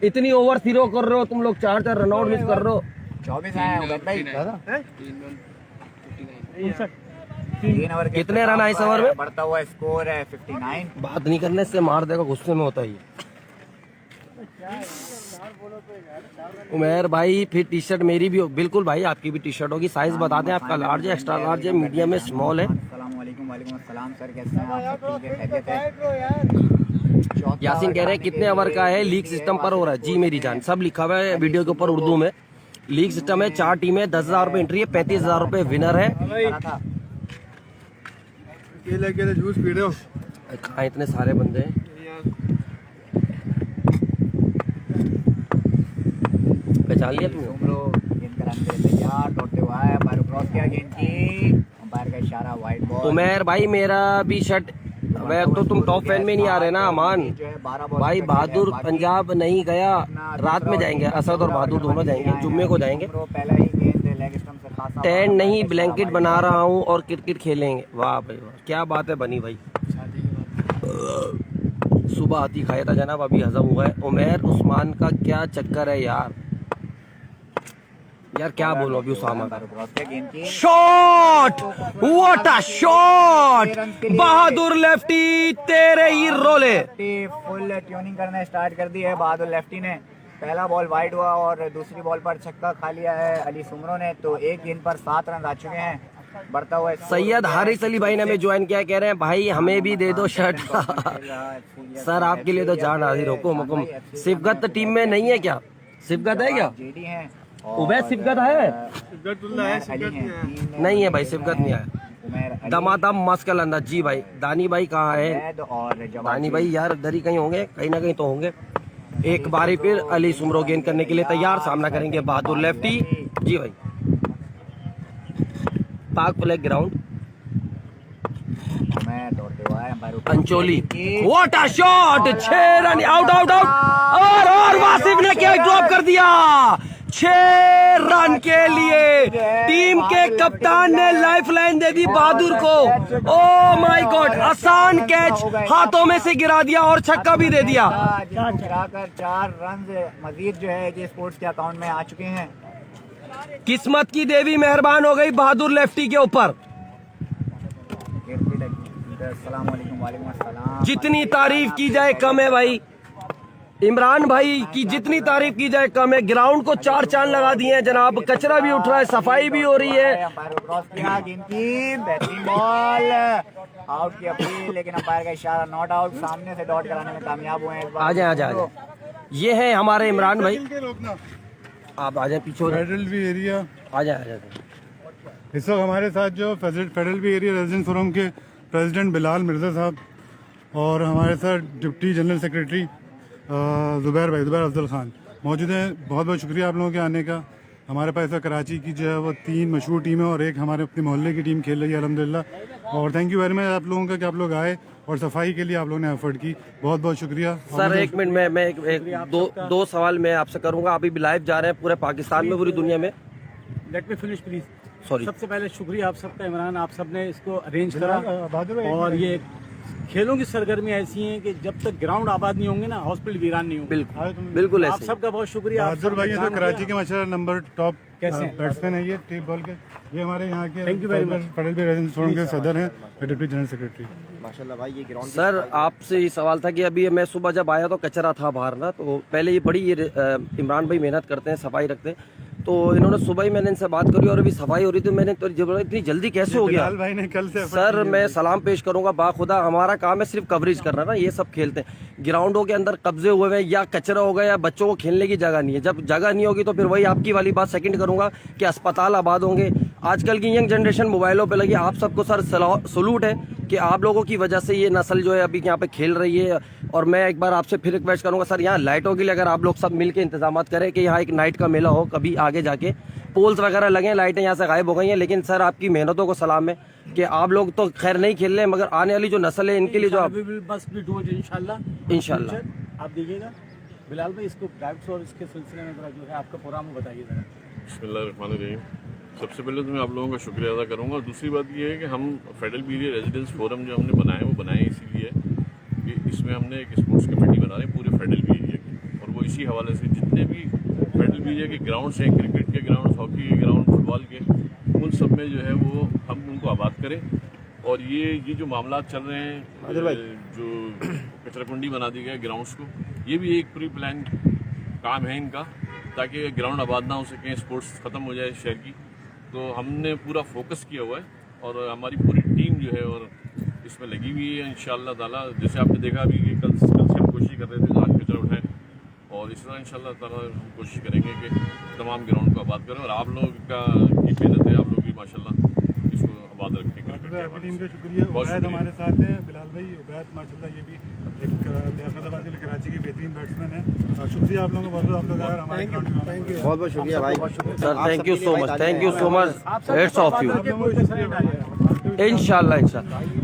[SPEAKER 1] इतनी ओवर थ्रो कर रहे हो तुम लोग, 4 रन आउट मिस कर रहे हो।
[SPEAKER 2] 24 है उबैद भाई। 3 ओवर
[SPEAKER 1] कितने रन आए इस ओवर में?
[SPEAKER 2] बढ़ता हुआ स्कोर है 59।
[SPEAKER 1] बात नहीं करने से मार देगा, गुस्से में होता ही। उमेर भाई फिर टी शर्ट मेरी भी हो, बिल्कुल भाई आपकी भी टी शर्ट होगी। साइज बता दें आपका, लार्ज है, एक्स्ट्रा लार्ज है, मीडियम है, स्मॉल है।
[SPEAKER 2] अस्सलामुअलैकुम। वालेकुम अस्सलाम सर, कैसे हैं आप? सब ठीक है, खैरियत है?
[SPEAKER 1] यासीन कह रहे हैं कितने ओवर का है, लीग सिस्टम पर हो रहा है। जी मेरी जान, सब लिखा हुआ है वीडियो के ऊपर उर्दू में। लीग सिस्टम है, 4 टीमें, 10,000 रुपए एंट्री है, 35,000 रुपए विनर है।
[SPEAKER 3] केले जूस पी रहे हो?
[SPEAKER 1] कहाँ इतने सारे बंदे हैं। पहचान लिया तुमने?
[SPEAKER 2] गेंद कराने के लिए तैयार, दौड़ते हुए आए, अंपायर क्रॉस किया गेंद की, अंपायर का इशारा, वाइड बॉल।
[SPEAKER 1] उमेर भाई मेरा भी शर्ट, वह तो तुम टॉप फैन में नहीं आ रहे ना अमान भाई। बहादुर पंजाब नहीं गया, रात में जाएंगे, असद और बहादुर दोनों जाएंगे, जुम्मे को जाएंगे।
[SPEAKER 2] पहला ही गेंद लेग स्टंप से खासा
[SPEAKER 1] टेंट नहीं ब्लैंकेट बना रहा हूँ और क्रिकेट खेलेंगे। वाह भाई वाह, क्या बात है बनी भाई। सुबह आती खाया था जनाब, अभी हजम हुआ है। उमेर उस्मान का क्या चक्कर है यार, यार क्या बोलो अभी उसामा का। Shot, what a shot, Bahadur lefty तेरे ही रोले।
[SPEAKER 2] फुल ट्यूनिंग करना स्टार्ट कर दी है बहादुर लेफ्टी ने। पहला बॉल वाइड हुआ और दूसरी बॉल पर छक्का खा लिया है अली सुमरो ने। तो एक गेंद पर 7 रन आ चुके हैं। बढ़ता हुआ
[SPEAKER 1] सैयद हारिस अली भाई ने हमें ज्वाइन किया, कह रहे हैं भाई हमें भी दे दो शर्ट। सर आपके लिए तो जान हाजिर, हुकुम हुकुम। सिफगत टीम में नहीं है क्या? सिफगत है क्या?
[SPEAKER 2] जेडी हैं,
[SPEAKER 1] उबैद सिफगत है? नहीं है भाई, सिफगत नहीं है। दमादम मस्कल अंदर। जी भाई, दानी भाई कहाँ है? दानी भाई यार इधर ही कहीं होंगे, कहीं ना कहीं तो होंगे। एक बारी फिर अली सुमरो गेंद करने के लिए तैयार, सामना करेंगे बहादुर लेफ्टी। जी भाई, पाक flag ground Pancholi. What a shot, 6 run, out out out. और वासिफ ने क्या ड्रॉप कर दिया। 6 रन के लिए टीम के कप्तान ने लाइफलाइन दे दी बहादुर को। ओ माय गॉड, आसान कैच हाथों में से गिरा दिया और छक्का भी दे दिया।
[SPEAKER 2] गिराकर 4 रन मजीद जो है ये स्पोर्ट्स के अकाउंट में आ चुके हैं।
[SPEAKER 1] किस्मत की देवी मेहरबान हो गई बहादुर लेफ्टी के ऊपर। जितनी तारीफ की जाए कम है भाई। इमरान भाई की जितनी तारीफ की जाए कम है। ग्राउंड को 4 चांद लगा दिए हैं जनाब, कचरा भी उठ रहा है, सफाई भी हो रही है।
[SPEAKER 2] बेहतरीन बॉल आउट की अपील, लेकिन अंपायर का इशारा नॉट आउट। सामने से डॉट कराने में कामयाब हुए हैं।
[SPEAKER 1] आ जाए आ जाए, ये है हमारे इमरान भाई। आप आ जाए पीछे,
[SPEAKER 3] फेडरल भी एरिया
[SPEAKER 1] आ जाए आ जाए।
[SPEAKER 3] इस वक्त हमारे साथ जो फेडरल भी एरिया रेजिडेंट फोरम के प्रेसिडेंट बिलाल मिर्जा साहब और हमारे साथ deputy general secretary Zubair Afzal Khan मौजूद हैं। बहुत बहुत शुक्रिया आप लोगों के आने का। हमारे पास कराची की जो है वो 3 मशहूर टीमें और एक हमारे अपने मोहल्ले की टीम खेल रही है अल्हम्दुलिल्लाह। और थैंक यू वेरी मच आप लोगों का कि आप लोग आए और सफाई के लिए आप लोगों ने एफर्ट की। बहुत बहुत शुक्रिया
[SPEAKER 1] सर। एक मिनट मैं दो सवाल मैं आपसे करूंगा। अभी भी लाइव जा रहे हैं पूरे पाकिस्तान में, पूरी दुनिया में।
[SPEAKER 4] Let me finish please.
[SPEAKER 1] Sorry,
[SPEAKER 4] सबसे पहले शुक्रिया आप सबका इमरान, आप सब ने इसको अरेंज करा। और ये खेलों की सरगर्मी ऐसी हैं कि जब तक ग्राउंड आबाद नहीं होंगे ना, हॉस्पिटल वीरान नहीं होंगे।
[SPEAKER 1] बिल्कुल
[SPEAKER 4] आप
[SPEAKER 1] ऐसे।
[SPEAKER 4] सबका बहुत शुक्रिया।
[SPEAKER 3] बहादुर भाई तो कराची के माशाल्लाह नंबर टॉप
[SPEAKER 4] कैसे
[SPEAKER 3] बैट्समैन है, ये टीम बॉल के। ये हमारे यहाँ के
[SPEAKER 4] Thank you very much।
[SPEAKER 3] Federal भी रेजिडेंट फोरम के सदर हैं, डिप्टी जनरल सेक्रेटरी।
[SPEAKER 1] सर आपसे ये सवाल था कि अभी मैं सुबह जब आया तो कचरा था बाहर ना, तो पहले ये बड़ी इमरान भाई मेहनत करते हैं, सफाई रखते हैं। तो इन्होंने सुबह ही मैंने इनसे बात करी और अभी सफाई हो रही थी। मैंने तो जब इतनी जल्दी कैसे हो गया
[SPEAKER 3] बिलाल भाई ने कल से
[SPEAKER 1] सर, मैं सलाम पेश करूंगा बाखुदा। हमारा काम है सिर्फ कवरेज करना ना, ये सब खेलते हैं। ग्राउंडों के अंदर कब्जे हुए हैं या कचरा हो गया या बच्चों को खेलने की जगह नहीं है। जब जगह नहीं होगी तो फिर वही आपकी वाली बात सेकंड करूंगा कि अस्पताल आबाद होंगे। आजकल की यंग जनरेशन मोबाइलों पे लगी। आप सबको सर सलूट है कि आप लोगों की वजह से ये नस्ल जो है अभी यहाँ पे खेल रही है। और मैं एक बार आपसे फिर रिक्वेस्ट करूंगा सर, यहाँ लाइटों के लिए अगर आप लोग सब मिलकर इंतजाम करें कि यहाँ एक नाइट का मेला हो कभी आगे जाके, पोल्स वगैरह लगे, लाइटें यहाँ से गायब हो गई हैं। लेकिन सर आपकी मेहनतों को सलाम है कि आप लोग तो खैर नहीं खेल रहे, मगर आने वाली जो नस्ल है इनके लिए जो आप इंशाल्लाह
[SPEAKER 4] आप देखिएगा। बिलाल भाई, इसको ड्राइव्स और इसके सिलसिले में जो है आपका प्रोग्राम बताइए जरा।
[SPEAKER 5] बिस्मिल्लाहिर्रहमानिर्रहीम। सबसे पहले तो मैं आप लोगों का शुक्रिया अदा करूंगा। और दूसरी बात ये है कि हम federal B area residence forum जो हमने बनाए वो बनाए इसीलिए कि इसमें हमने एक स्पोर्ट्स कमेटी बना रहे हैं पूरे फेडरल बी एरिया की। और वो इसी हवाले से जितने भी फेडरल बी एरिया के ग्राउंड्स हैं, क्रिकेट के ग्राउंड, हॉकी के ग्राउंड, फुटबॉल के, उन सब में जो है वो हम उनको आबाद करें। और ये जो मामला चल रहे हैं, जो कचराकुंडी बना दी गई ग्राउंड्स को, ये भी एक प्री प्लान काम है इनका, ताकि ग्राउंड आबाद ना हो सकें, स्पोर्ट्स ख़त्म हो जाए शहर की। तो हमने पूरा फोकस किया हुआ है और हमारी पूरी टीम जो है और इसमें लगी हुई है इंशाअल्लाह ताला। जैसे आपने देखा अभी कि कल से हम कोशिश कर रहे थे आज कचरा उठाएं, और इस तरह इंशाअल्लाह ताला हम कोशिश करेंगे कि तमाम ग्राउंड को आबाद करें। और आप लोग का की मेहनत है, आप लोग भी माशाल्लाह इसको आबाद रखेंगे।
[SPEAKER 3] आपकी टीम का शुक्रिया। उबैद हमारे साथ हैं, बिलाल भाई। उबैद माशाल्लाह ये भी एक लियाकताबाद के कराची के बेहतरीन बैट्समैन है। शुक्रिया आप लोगों का बहुत बहुत। आप लोग हमारे
[SPEAKER 2] बहुत बहुत शुक्रिया भाई
[SPEAKER 1] sir, thank you so much, thank you so much, heads of you. इंशाल्लाह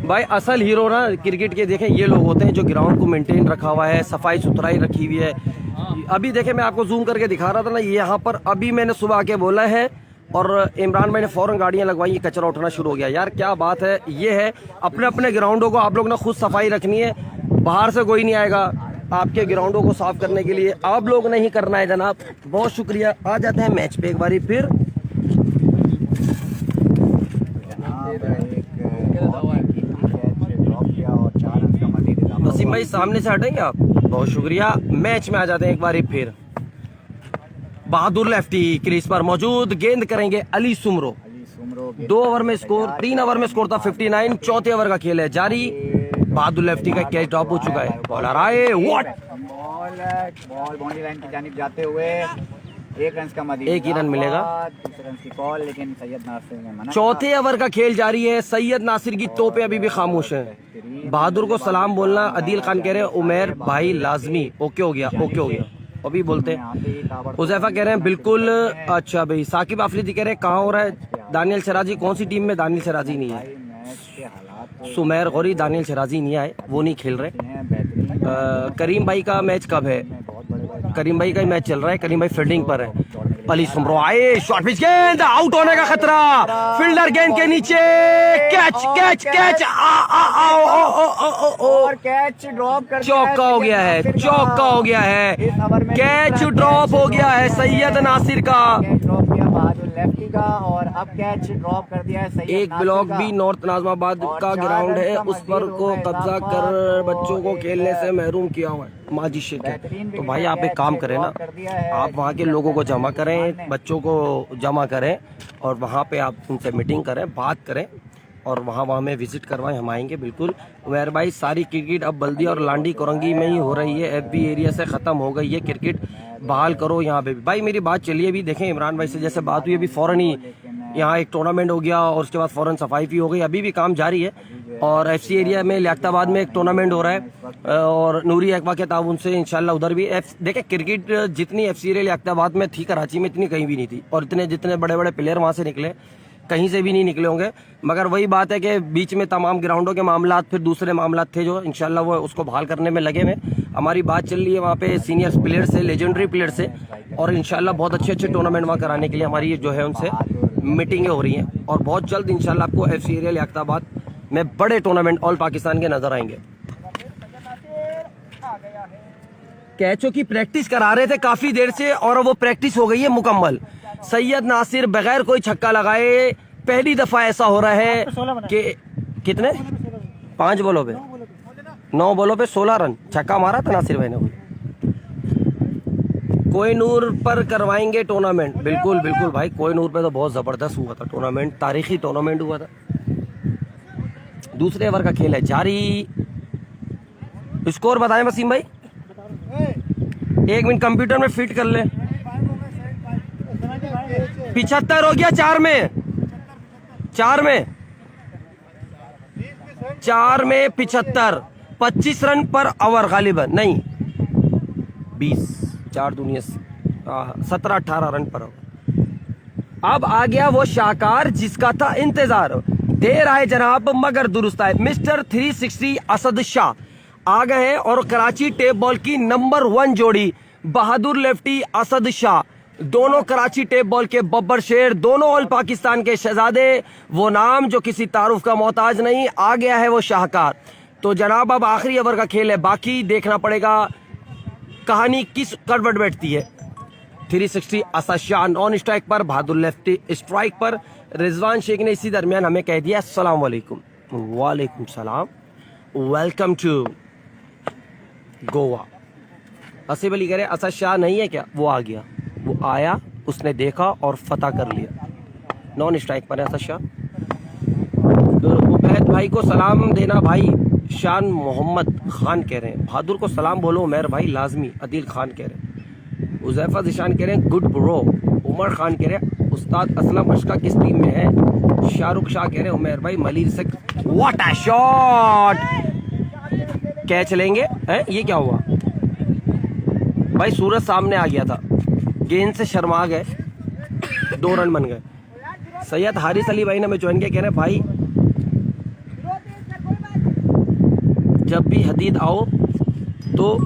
[SPEAKER 1] भाई, असल हीरो ना क्रिकेट के देखें ये लोग होते हैं जो ग्राउंड को मेंटेन रखा हुआ है, सफाई सुथराई रखी हुई है। अभी देखें मैं आपको जूम करके दिखा रहा था ना, यहाँ पर अभी मैंने सुबह आके बोला है और इमरान भाई ने फौरन गाड़ियां लगवाई, कचरा उठना शुरू हो गया। यार क्या बात है, ये है अपने अपने ग्राउंडों को आप लोग ने खुद सफाई रखनी है। बाहर से कोई नहीं आएगा आपके ग्राउंडों को साफ करने के लिए, आप लोग ने ही करना है जनाब। बहुत शुक्रिया। आ जाते हैं मैच पे एक बारी फिर। वसीम भाई सामने से हटेंगे आप, बहुत शुक्रिया। मैच में आ जाते हैं एक बारी फिर। बहादुर लेफ्टी क्रीज पर मौजूद, गेंद करेंगे अली सुमरो। 2 ओवर में स्कोर, 3 ओवर में स्कोर था 59। चौथे ओवर का खेल है जारी। बहादुर लेफ्टी का कैच ड्रॉप हो चुका है। बॉलर आए, व्हाट
[SPEAKER 2] बॉल बाउंड्री लाइन की जानिब जाते हुए 1 रन का मजीद,
[SPEAKER 1] 1 ही रन मिलेगा।
[SPEAKER 2] 2 रन की कॉल, लेकिन सैयद नासिर ने मना।
[SPEAKER 1] चौथे ओवर का खेल जारी है। सैयद नासिर की तोपें अभी भी खामोश हैं। बहादुर को सलाम बोलना। अदील खान कह रहे हैं उमेर भाई लाजमी। ओके हो गया, ओके हो गया। अभी बोलते हैं। हुजैफा कह रहे हैं बिल्कुल। अच्छा भाई, साकिब आफरीदी कह रहे हैं कहाँ हो रहा है दानियल शराजी, कौन सी टीम में? दानियल शराजी नहीं है। सुमेर गौरी, दानियल शराजी नहीं आए, वो नहीं खेल रहे। करीम भाई का मैच कब है? करीम भाई का ही मैच चल रहा है। करीम भाई फील्डिंग पर है। अली सुमरो आए, शॉर्ट पिच गेंद, आउट होने का खतरा। फील्डर गेंद के नीचे, कैच कैच कैच,
[SPEAKER 2] और कैच ड्रॉप कर,
[SPEAKER 1] चौका हो गया है, चौका हो गया है। कैच ड्रॉप हो गया है सैयद नासिर का।
[SPEAKER 2] ड्रॉप किया बहादुर लेफ्टी का, और अब कैच ड्रॉप कर दिया है सैयद
[SPEAKER 1] एक
[SPEAKER 2] नासिर
[SPEAKER 1] ब्लॉक
[SPEAKER 2] का।
[SPEAKER 1] भी नॉर्थ नाजमाबाद
[SPEAKER 2] और
[SPEAKER 1] का
[SPEAKER 2] 4
[SPEAKER 1] ग्राउंड
[SPEAKER 2] रन
[SPEAKER 1] है,
[SPEAKER 2] का
[SPEAKER 1] उस पर
[SPEAKER 2] मजीद
[SPEAKER 1] को
[SPEAKER 2] हो गए।
[SPEAKER 1] कब्जा
[SPEAKER 2] इजाफा
[SPEAKER 1] कर बच्चों को
[SPEAKER 2] एक
[SPEAKER 1] खेलने से महरूम किया हुआ है। माजी शेख है।
[SPEAKER 2] बेहतरीन
[SPEAKER 1] तो भाई आप एक काम करें ना,
[SPEAKER 2] कर दिया है।
[SPEAKER 1] आप वहाँ के लोगों को जमा करें, बच्चों को जमा करें और वहाँ पे आप उनसे मीटिंग करें, बात करें और वहाँ में विजिट करवाएं। हम आएंगे बिल्कुल। उमर भाई, सारी क्रिकेट अब बल्दी और लांडी कोरंगी में ही हो रही है। FB एरिया से ख़त्म हो गई है क्रिकेट, बहाल करो यहाँ पे भी। भाई मेरी बात चलिए, अभी देखें इमरान भाई से जैसे बात हुई, अभी फ़ौरन ही यहाँ एक टूर्नामेंट हो गया और उसके बाद फ़ौरन सफाई भी हो गई। अभी भी काम जारी है और FC एरिया में लियाकताबाद में एक टूर्नामेंट हो रहा है और नूरी अकबा के ताउन से इंशाल्लाह उधर भी। देखें क्रिकेट जितनी FC एरिया लियाकताबाद में थी, कराची में इतनी कहीं भी नहीं थी। और इतने जितने बड़े बड़े प्लेयर वहाँ से निकले, कहीं से भी नहीं निकले होंगे। मगर वही बात है कि बीच में तमाम ग्राउंडों के मामलात, फिर दूसरे मामलात थे जो इंशाल्लाह वो उसको बहाल करने में लगे हुए। हमारी बात चल रही है वहाँ पे सीनियर प्लेयर से, लेजेंडरी प्लेयर से, और इंशाल्लाह बहुत अच्छे अच्छे टूर्नामेंट वहाँ कराने के लिए हमारी जो है उनसे मीटिंगें हो रही हैं। और बहुत जल्द इंशाल्लाह आपको FC एरिया लियाकताबाद में बड़े टूर्नामेंट ऑल पाकिस्तान के नजर आएंगे। कैचों की प्रैक्टिस करा रहे थे काफी देर से और वो प्रैक्टिस हो गई है मुकम्मल। सैयद नासिर बगैर कोई छक्का लगाए पहली दफा ऐसा हो रहा है कि कितने 5 बॉलों पे 9 बॉलों पे 16 रन छक्का मारा था नासिर भाई ने। कोहिनूर पर करवाएंगे टूर्नामेंट। बिल्कुल बिल्कुल भाई, कोहिनूर पे तो बहुत जबरदस्त हुआ था टूर्नामेंट, तारीखी टूर्नामेंट हुआ था। दूसरे ओवर का खेल है जारी। स्कोर बताएं वसीम भाई, 1 मिनट कंप्यूटर में फिट कर ले। 75 हो गया, 4 में 75, 25 रन पर ओवर गालिबन, नहीं 20, 4 दुनिया 17-18 रन पर ओवर। अब आ गया वो शाहकार जिसका था इंतजार, देर आए जनाब मगर दुरुस्त आए। मिस्टर 360 असद शाह आ गए हैं और कराची टेप बॉल की नंबर 1 जोड़ी बहादुर लेफ्टी असद शाह, दोनों कराची टेप बॉल के बब्बर शेर, दोनों ऑल पाकिस्तान के शहजादे, वो नाम जो किसी तारुफ का मोहताज नहीं। आ गया है वो शाहकार। तो जनाब अब आखिरी ओवर का खेल है, बाकी देखना पड़ेगा कहानी किस करवट बैठती है। 360 असद शाह नॉन स्ट्राइक पर, बहादुर लेफ्टी स्ट्राइक पर। रिजवान शेख ने इसी दरमियान हमें कह दिया अस्सलाम वालेकुम। वालेकुम सलाम, वेलकम टू गोवा। आसिफ अली कह रहे असद शाह नहीं है क्या? वो आ गया, वो आया, उसने देखा और फतह कर लिया। नॉन स्ट्राइक पर है असद शाह। तो उबैद भाई को सलाम देना भाई, शान मोहम्मद खान कह रहे हैं। बहादुर को सलाम बोलो उमर भाई लाजमी, अदील खान कह रहे हैं। उजैफा जिशान कह रहे हैं गुड ब्रो। उमर खान कह रहे हैं उस्ताद असलम अशका किस टीम में है? शाहरुख शाह कह रहे हैं उमर भाई मलिर से। व्हाट अ शॉट, कैच लेंगे हैं? ये क्या हुआ भाई? सूरज सामने आ गया था, गेंद से शर्मा गए, 2 रन बन गए। सैयद हारिस अली भाई ने हमें ज्वाइन किया, कह रहे हैं भाई जब भी हदीद आओ तो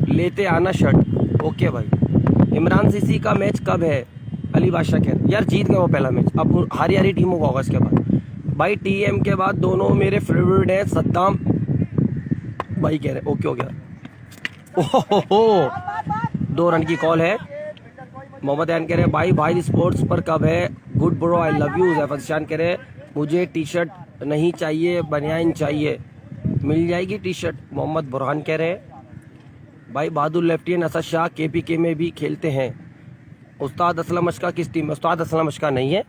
[SPEAKER 1] लेते आना शर्ट। ओके भाई। इमरान सीसी का मैच कब है? अली बादशाह कह रहे यार जीत गए वो पहला मैच, अब हारी हारी टीमों को होगा इसके बाद। भाई टीएम के बाद दोनों मेरे फेवरेट हैं, सद्दाम भाई कह रहे ओके हो गया। ओहो 2 रन की कॉल है। मोहम्मद यान कह रहे भाई भाई स्पोर्ट्स पर कब है? Good bro I love you. Jaffer Shan कह रहे मुझे टी शर्ट नहीं चाहिए, बनियान चाहिए, मिल जाएगी टी शर्ट। मोहम्मद बुरहान कह रहे भाई बहादुर लेफ्टिनेंट असद शाह केपीके में भी खेलते हैं। उस्ताद असलम अशका किस टीम में? उस्ताद असलम अशका नहीं है।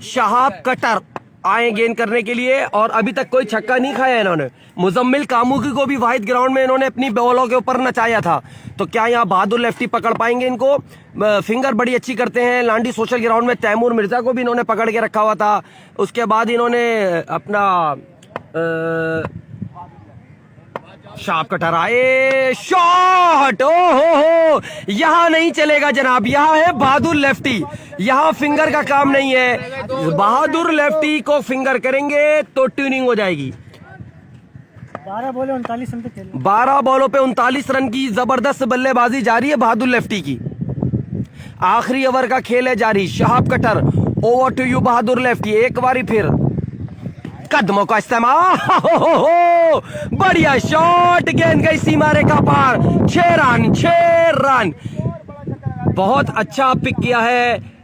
[SPEAKER 1] शहाब कटर आए गेंद करने के लिए और अभी तक कोई छक्का नहीं खाया इन्होंने। मुजम्मिल कामुकी को भी वाहिद ग्राउंड में इन्होंने अपनी बॉलों के ऊपर नचाया था। तो क्या यहाँ बहादुर लेफ्टी पकड़ पाएंगे इनको? फिंगर बड़ी अच्छी करते हैं। लांडी सोशल ग्राउंड में तैमूर मिर्जा को भी इन्होंने पकड़ के रखा हुआ था। उसके बाद इन्होंने अपना शार्प कटर आए, शॉट। ओ हो, यहाँ नहीं चलेगा जनाब, यहाँ है बहादुर लेफ्टी, यहाँ फिंगर का काम नहीं है। बहादुर लेफ्टी को फिंगर करेंगे तो ट्यूनिंग हो जाएगी।
[SPEAKER 6] 12 बॉलों पे 39 रन पे
[SPEAKER 1] 12 बॉलों पे 39 रन की जबरदस्त बल्लेबाजी जारी है बहादुर लेफ्टी की। आखिरी ओवर का खेल है जारी। Shahab cutter, over to you Bahadur lefty. एक बारी फिर कदमों का इस्तेमाल, बढ़िया शॉट, गेंद गई सीमा रेखा पार। 6 रन, बहुत अच्छा पिक किया है।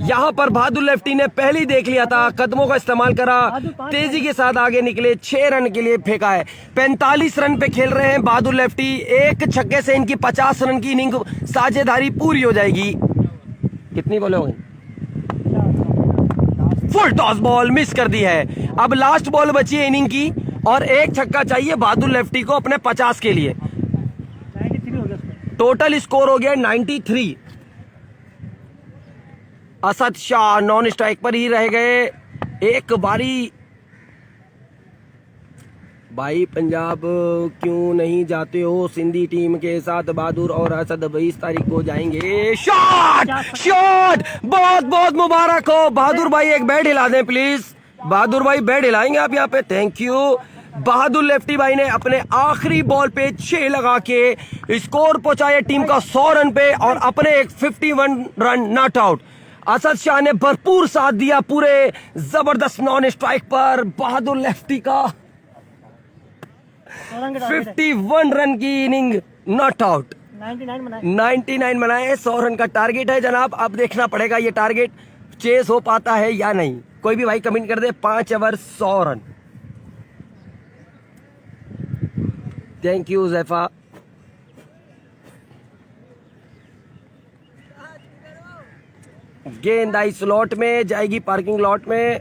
[SPEAKER 1] यहां पर बहादुर लेफ्टी ने पहले ही देख लिया था, कदमों का इस्तेमाल करा, तेजी के साथ आगे निकले, 6 रन के लिए फेंका है। 45 रन पे खेल रहे हैं बहादुर लेफ्टी। एक छक्के से इनकी 50 रन की इनिंग साझेदारी पूरी हो जाएगी। कितनी बॉलें हो गई? फुल टॉस बॉल मिस कर दी है। अब लास्ट बॉल बची है इनिंग की और एक छक्का चाहिए बहादुर लेफ्टी को अपने 50 के लिए।
[SPEAKER 6] 93 हो गया उसका।
[SPEAKER 1] टोटल स्कोर हो गया 93। असद शाह नॉन स्ट्राइक पर ही रह गए। एक बारी भाई पंजाब क्यों नहीं जाते हो सिंधी टीम के साथ? बहादुर और असद 20 तारीख को जाएंगे। शॉट बहुत बहुत मुबारक हो बहादुर भाई। एक बैट हिला दें प्लीज। बहादुर भाई बैट हिलाएंगे आप यहाँ पे? Thank you. बहादुर लेफ्टी भाई ने अपने आखिरी बॉल पे 6 लगा के स्कोर पहुंचाया टीम का 100 रन पे और अपने एक 51 run not out. Asad Shah ने भरपूर साथ दिया पूरे जबरदस्त नॉन स्ट्राइक पर। बहादुर लेफ्टी का 51 रन की इनिंग नॉट आउट। 99 बनाए। 100 रन का टारगेट है जनाब। अब देखना पड़ेगा ये टारगेट चेस हो पाता है या नहीं? कोई भी भाई कमेंट कर दे। 5 ओवर 100 रन। Thank you जैफा। गेंद आई स्लॉट में, जाएगी पार्किंग लॉट में।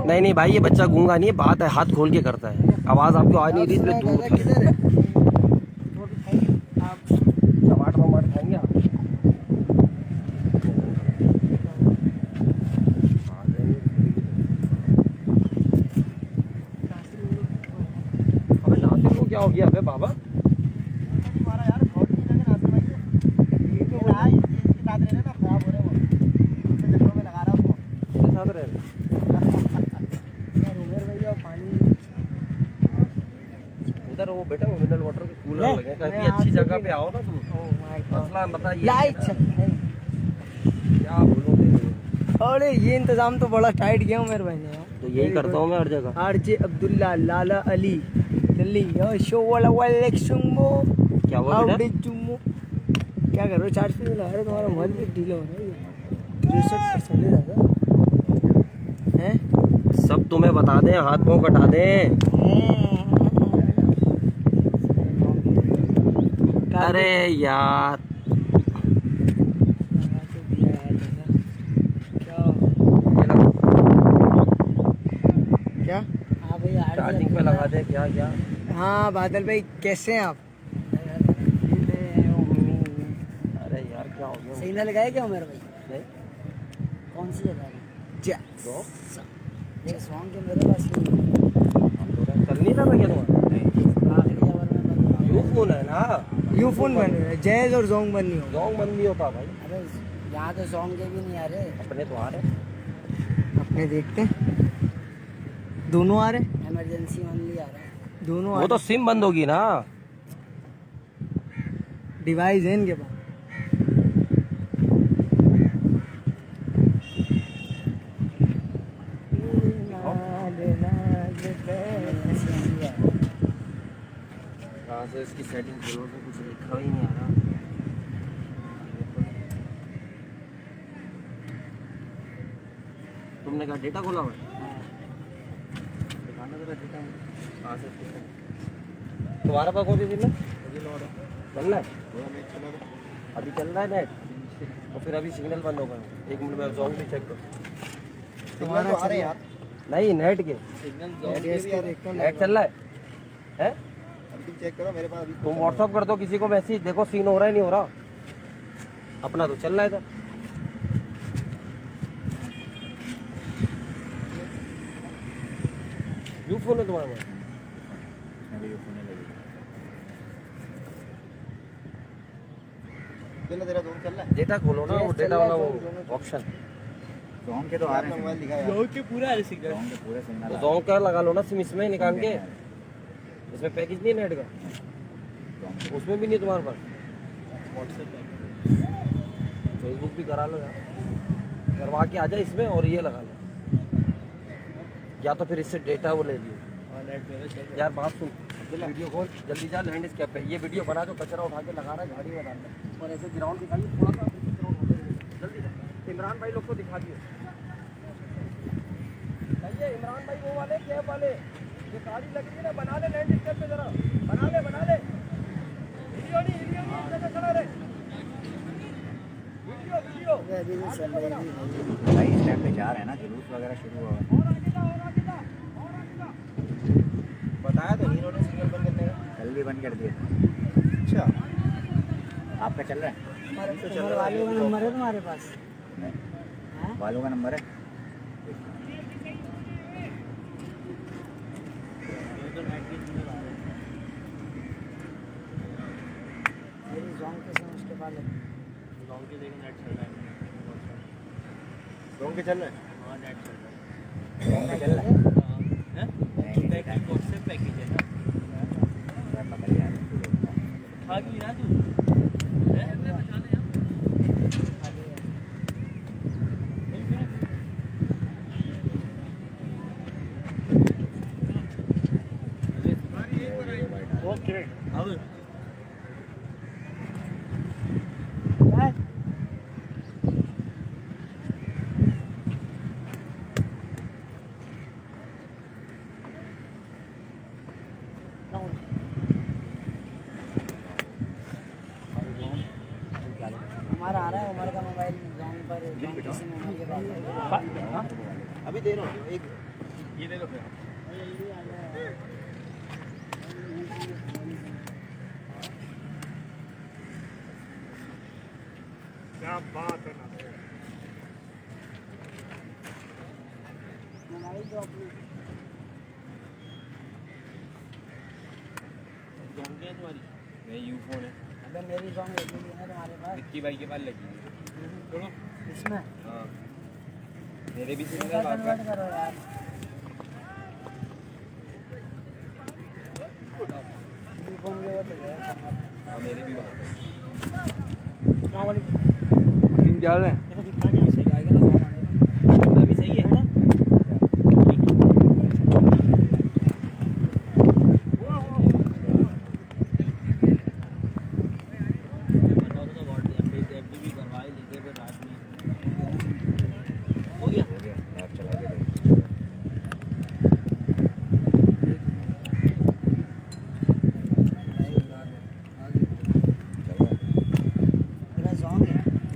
[SPEAKER 1] नहीं नहीं भाई, ये बच्चा गूंगा नहीं है, बात है हाथ खोल के करता है, आवाज आपको आ नहीं रही इसलिए दूर टमाटर वमाटर खाएंगे आप? अबे नासिर को क्या हो गया अबे बाबा? इधर वो बेटा मिनरल वाटर के कूलर लगे, कहीं अच्छी जगह पे आओ ना तुम। मसला बता ये क्या बोलोगे?
[SPEAKER 6] अरे ये इंतजाम तो बड़ा टाइट किया हूँ मेरे भाई ने।
[SPEAKER 1] तो यही करता हूँ मैं हर जगह।
[SPEAKER 6] आरजे अब्दुल्ला, लाला अली, दिल्ली, शो वाला वाले चुम्बो,
[SPEAKER 1] क्या हुआ बेटा?
[SPEAKER 6] आउट चुम्बो। क्या कर रहे हो? 4 से लगा रहे हो, तुम्हारा मोबाइल भी ढीला हो रहा है। 63% ज़्यादा हैं?
[SPEAKER 1] सब तुम्हें बता दें, हाथ पाँव कटा दें। अरे यार
[SPEAKER 6] क्या? हाँ भाई
[SPEAKER 1] चार्जिंग पे लगा दे। क्या क्या?
[SPEAKER 6] हाँ बादल भाई कैसे हैं आप?
[SPEAKER 1] अरे यार क्या हो गया?
[SPEAKER 6] सही ना लगाया क्या मेरे भाई?
[SPEAKER 1] नहीं?
[SPEAKER 6] कौन सी जगह? ये सॉन्ग के मेरे पास नहीं।
[SPEAKER 1] चल नहीं रहा क्या तुम्हारा?
[SPEAKER 6] आखिरी ओवर में
[SPEAKER 1] यू फोन है ना?
[SPEAKER 6] यू फोन बन रहा है, जैज और जोंग बन नहीं हो।
[SPEAKER 1] जोंग बंद नहीं होता भाई।
[SPEAKER 6] अरे यहाँ तो सॉन्ग के भी नहीं आ रहे।
[SPEAKER 1] अपने तो आ रहे।
[SPEAKER 6] अपने देखते हैं, दोनों आ रहे। इमरजेंसी ओनली आ रहा है, दोनों आ
[SPEAKER 1] वो तो सिम बंद होगी ना।
[SPEAKER 6] डिवाइस है इनके पास।
[SPEAKER 1] कहाँ से इसकी सेटिंग करो तो कुछ लिखा ही नहीं आ रहा। तुमने कहा डेटा खोला हुआ है? दिखाना जरा डेटा। कहाँ से तुम्हारा पास कौन सी सिम है? चल रहा है अभी, चल रहा है नेट। और फिर अभी सिग्नल बंद होगा। 1 मिनट में जॉन्ग भी चेक करो।
[SPEAKER 6] तुम्हारा आ रहे यार?
[SPEAKER 1] नहीं नेट के नेट चल रहा है?
[SPEAKER 2] चेक करो मेरे पास।
[SPEAKER 1] तुम व्हाट्सअप कर दो किसी को मैसेज, देखो सीन हो रहा है नहीं हो रहा। अपना तो चल रहा है था। यू फोन है तुम्हारे पास?
[SPEAKER 2] तेरा दोस्त चल रहा है?
[SPEAKER 1] डेटा खोलो ना, वो डेटा वाला वो ऑप्शन।
[SPEAKER 2] जोंग के तो आ रहे हैं। मोबाइल दिखाया जोंग के पूरा है सिग्नल। जोंग के पूरे सिग्नल।
[SPEAKER 1] तो जोंग का लगा लो ना सिम इसमें निकाल के। इसमें पैकेज नहीं है नेट का? उसमें भी नहीं तुम्हारे पास? फेसबुक भी करा लो यार, करवा के आ जाए इसमें और ये लगा लो, या तो फिर इससे डेटा वो ले लियो। यार बात सुन, वीडियो कॉल जल्दी जा लैंड स्केप पे। ये वीडियो बना जो कचरा उठा के लगा रहा है गाड़ी में डालना, और ऐसे ग्राउंड दिखाइए थोड़ा सा जल्दी से। इमरान भाई लोग को दिखा दिए। इमरान भाई वो वाले कैब वाले जो गाड़ी लग रही है ना, बना ले लैंड स्केप पे जरा, बना ले वीडियो नहीं जगह खड़ा रहे। वीडियो
[SPEAKER 2] भाई इस टाइम पे जा रहे हैं ना, जुलूस वगैरह शुरू हुआ।
[SPEAKER 1] बताया तो हीरो ने सिग्नल बंद करने का।
[SPEAKER 2] कल भी बंद कर दिए। अच्छा, आपका चल रहा है?
[SPEAKER 6] वालों का नंबर है तुम्हारे पास?
[SPEAKER 2] नहीं, वालों का नंबर है।
[SPEAKER 6] मेरी जोंग के संग उसके बाद
[SPEAKER 4] जोंग के देखो नेट चल रहा है।
[SPEAKER 2] जोंग के चल रहा है?
[SPEAKER 4] हाँ नेट चल रहा है।
[SPEAKER 2] जोंग के चल रहा है?
[SPEAKER 4] पैकेज कौन से पैकेज है ना?
[SPEAKER 2] पकड़ लिया।
[SPEAKER 4] खा भी ना तू? ओके अब
[SPEAKER 6] उमर आ रहा है, उमर का मोबाइल जॉन पर किसी ने उमर के पास
[SPEAKER 2] अभी दे रहा हूँ एक
[SPEAKER 4] ये दे दो फिर।
[SPEAKER 3] क्या बात है ना।
[SPEAKER 6] मोबाइल जो अपनी
[SPEAKER 2] नहीं यू फोन है
[SPEAKER 6] अबे मेरी जॉन लगी है तुम्हारे पास
[SPEAKER 2] विक्की भाई के पास लगी है
[SPEAKER 6] इसमें
[SPEAKER 2] हाँ मेरे भी
[SPEAKER 6] इसका
[SPEAKER 2] सिग्नल बात
[SPEAKER 6] कन्वर्ट करो यार फोन के वो तो है
[SPEAKER 2] हाँ मेरे भी बात
[SPEAKER 4] जा रहे हैं
[SPEAKER 6] भी सही है ना
[SPEAKER 2] हो गया ऐप चला के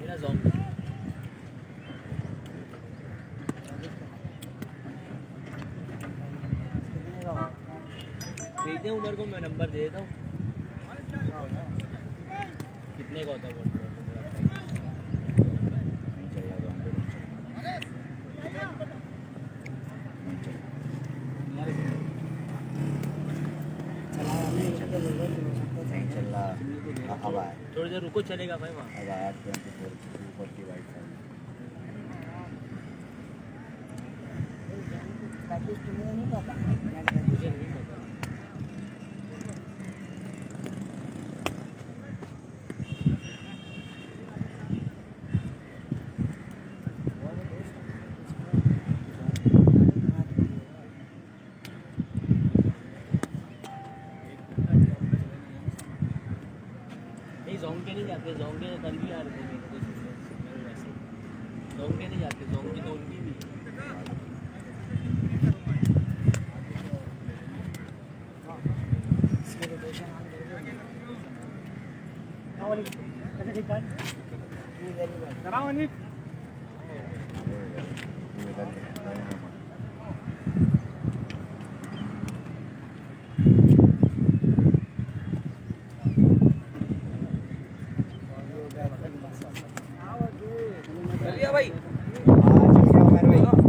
[SPEAKER 6] मेरा जॉन है
[SPEAKER 7] भेजते हैं उमर को मैं नंबर दे देता हूँ कितने का होता है वो?
[SPEAKER 2] नहीं चल रहा नहीं चल रहा अब आया
[SPEAKER 7] थोड़ी देर रुको चलेगा भाई वहाँ
[SPEAKER 2] अब आया 24 वाइट
[SPEAKER 6] प्रैक्टिस तुम्हें नहीं पता
[SPEAKER 7] मुझे नहीं पता नहीं जोंगे नहीं जाते जोंगे कल भी आ रहे थे जोंगे नहीं जाते जोंगे तो उनकी भी
[SPEAKER 6] इसकी रोटेशन ऑन करोगे वाली कैसे ठीक कर ये वेरी गुड
[SPEAKER 3] कराओ अनिक
[SPEAKER 1] चलिए भाई
[SPEAKER 7] चलिए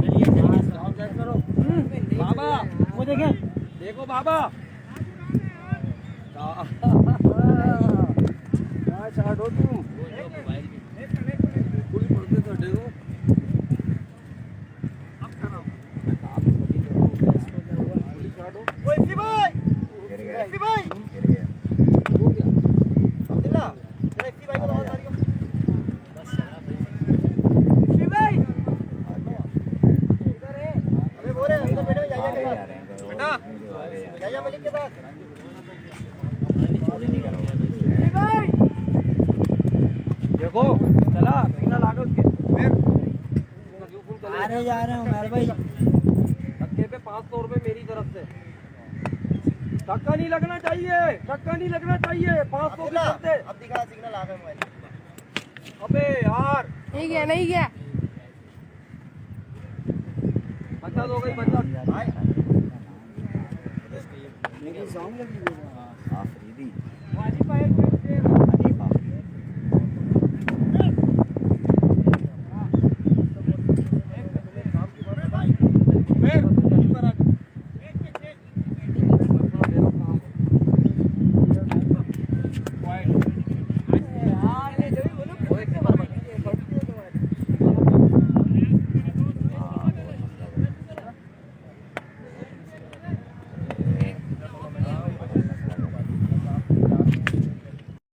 [SPEAKER 7] चलिए
[SPEAKER 6] करो
[SPEAKER 1] बाबा
[SPEAKER 6] वो देखें
[SPEAKER 1] देखो बाबा
[SPEAKER 6] चार्ट हो तुम
[SPEAKER 7] मोबाइल भी
[SPEAKER 1] पूरी पड़ते ਤੁਹਾਡੇ को
[SPEAKER 2] गिर गया गिर गया
[SPEAKER 1] देखो चला सिग्नल आ गया उसके
[SPEAKER 6] आ रहे जा रहे हो मेरे भाई
[SPEAKER 1] धक्के पे 500 रुपए मेरी तरफ से धक्का नहीं लगना चाहिए 500 की करते
[SPEAKER 2] अब दिखा सिग्नल आ गया मोबाइल
[SPEAKER 1] अबे यार
[SPEAKER 8] नहीं गया नहीं गया
[SPEAKER 1] बचत हो गई बचत
[SPEAKER 6] मेरी सॉन्ग लगी हुई है
[SPEAKER 2] आफरीदी
[SPEAKER 1] Right.